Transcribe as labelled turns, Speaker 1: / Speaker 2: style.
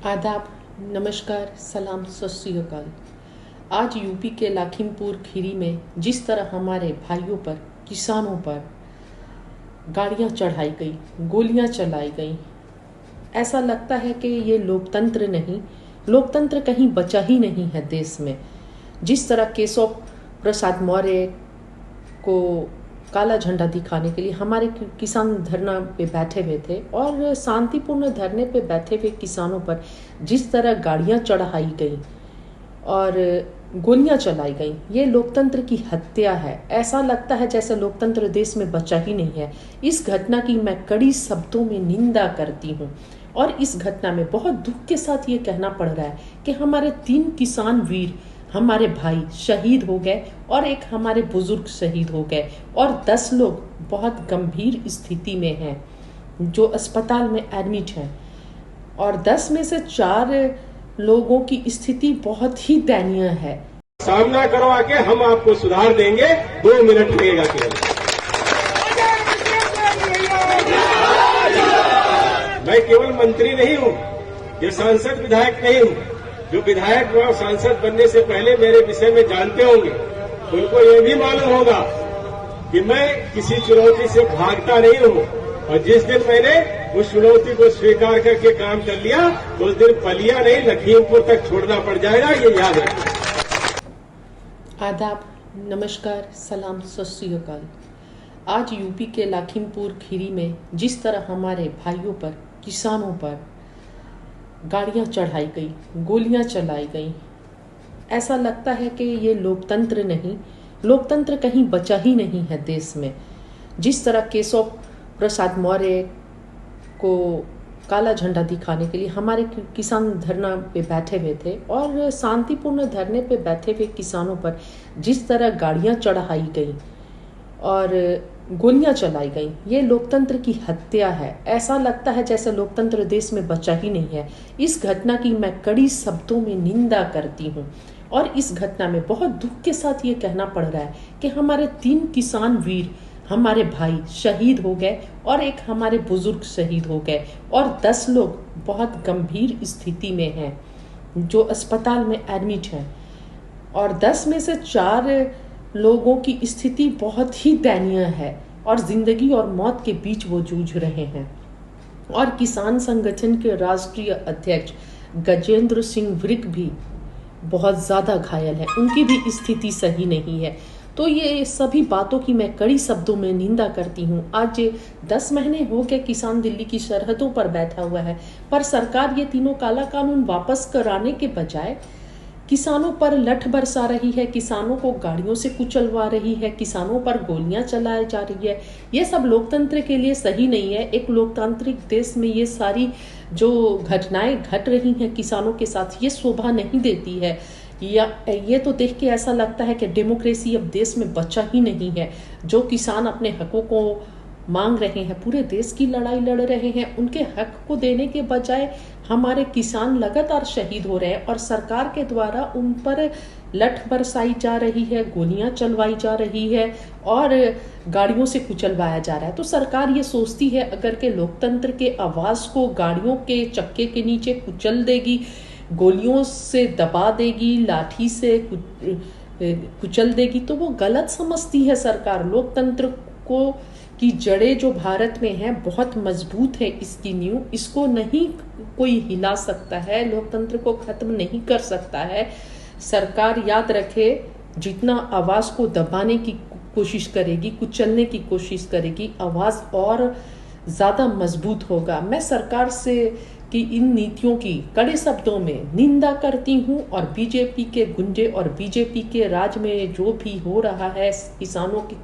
Speaker 1: आदाब, नमस्कार, सलाम, सत श्री अकाल। आज यूपी के लखीमपुर खीरी में जिस तरह हमारे भाइयों पर, किसानों पर गाड़ियां चढ़ाई गई, गोलियां चलाई गई, ऐसा लगता है कि ये लोकतंत्र नहीं, लोकतंत्र कहीं बचा ही नहीं है देश में। जिस तरह केशव प्रसाद मौर्य को काला झंडा दिखाने के लिए हमारे किसान धरना पे बैठे हुए थे और शांतिपूर्ण धरने पे बैठे हुए किसानों पर जिस तरह गाड़ियां चढ़ाई गई और गोलियां चलाई गई, ये लोकतंत्र की हत्या है। ऐसा लगता है जैसे लोकतंत्र देश में बचा ही नहीं है। इस घटना की मैं कड़ी शब्दों में निंदा करती हूँ और इस घटना में बहुत दुख के साथ ये कहना पड़ रहा है कि हमारे 3 किसान वीर, हमारे भाई शहीद हो गए और एक हमारे बुजुर्ग शहीद हो गए और 10 लोग बहुत गंभीर स्थिति में हैं जो अस्पताल में एडमिट हैं और 10 में से 4 लोगों की स्थिति बहुत ही दयनीय है।
Speaker 2: सामना करवा के हम आपको सुधार देंगे, 2 मिनट लगेगा केवल। मैं केवल मंत्री नहीं हूं, ये सांसद विधायक नहीं हूं। जो विधायक व सांसद बनने से पहले मेरे विषय में जानते होंगे, उनको ये भी मालूम होगा कि मैं किसी चुनौती से भागता नहीं हूं और जिस दिन मैंने उस चुनौती को स्वीकार करके काम कर लिया तो उस दिन पलिया नहीं, लखीमपुर तक छोड़ना पड़ जाएगा, ये याद रखिए।
Speaker 1: आदाब, नमस्कार, सलाम, सत श्री अकाल। आज यूपी के लखीमपुर खीरी में जिस तरह हमारे भाइयों पर, किसानों पर गाड़ियां चढ़ाई गई, गोलियां चलाई गई, ऐसा लगता है कि ये लोकतंत्र नहीं, लोकतंत्र कहीं बचा ही नहीं है देश में। जिस तरह केशव प्रसाद मौर्य को काला झंडा दिखाने के लिए हमारे किसान धरना पे बैठे हुए थे और शांतिपूर्ण धरने पे बैठे हुए किसानों पर जिस तरह गाड़ियां चढ़ाई गई और गोलियां चलाई गई, ये लोकतंत्र की हत्या है। ऐसा लगता है जैसे लोकतंत्र देश में बचा ही नहीं है। इस घटना की मैं कड़ी शब्दों में निंदा करती हूँ और इस घटना में बहुत दुख के साथ ये कहना पड़ रहा है कि हमारे 3 किसान वीर, हमारे भाई शहीद हो गए और एक हमारे बुजुर्ग शहीद हो गए और 10 लोग बहुत गंभीर स्थिति में हैं जो अस्पताल में एडमिट हैं और 10 में से 4 लोगों की स्थिति बहुत ही दयनीय है और जिंदगी और मौत के बीच वो जूझ रहे हैं। और किसान संगठन के राष्ट्रीय अध्यक्ष गजेंद्र सिंह विर्क भी बहुत ज़्यादा घायल है, उनकी भी स्थिति सही नहीं है। तो ये सभी बातों की मैं कड़ी शब्दों में निंदा करती हूँ। आज 10 महीने हो गए किसान दिल्ली की सरहदों पर बैठा हुआ है, पर सरकार ये तीनों काला कानून वापस कराने के बजाय किसानों पर लठ बरसा रही है, किसानों को गाड़ियों से कुचलवा रही है, किसानों पर गोलियां चलाई जा रही है। ये सब लोकतंत्र के लिए सही नहीं है। एक लोकतांत्रिक देश में ये सारी जो घटनाएं घट रही हैं किसानों के साथ, ये शोभा नहीं देती है। या ये तो देख के ऐसा लगता है कि डेमोक्रेसी अब देश में बचा ही नहीं है। जो किसान अपने हकों को मांग रहे हैं, पूरे देश की लड़ाई लड़ रहे हैं, उनके हक को देने के बजाय हमारे किसान लगातार शहीद हो रहे हैं और सरकार के द्वारा उन पर लठ बरसाई जा रही है, गोलियां चलवाई जा रही है और गाड़ियों से कुचलवाया जा रहा है। तो सरकार ये सोचती है अगर के लोकतंत्र के आवाज को गाड़ियों के चक्के के नीचे कुचल देगी, गोलियों से दबा देगी, लाठी से कुचल देगी, तो वो गलत समझती है सरकार। लोकतंत्र को की जड़ें जो भारत में हैं बहुत मजबूत है, इसकी नींव, इसको नहीं कोई हिला सकता है, लोकतंत्र को खत्म नहीं कर सकता है। सरकार याद रखे, जितना आवाज को दबाने की कोशिश करेगी, कुचलने की कोशिश करेगी, आवाज और ज्यादा मजबूत होगा। मैं सरकार से कि इन नीतियों की कड़े शब्दों में निंदा करती हूँ और बीजेपी के गुंडे और बीजेपी के राज में जो भी हो रहा है किसानों की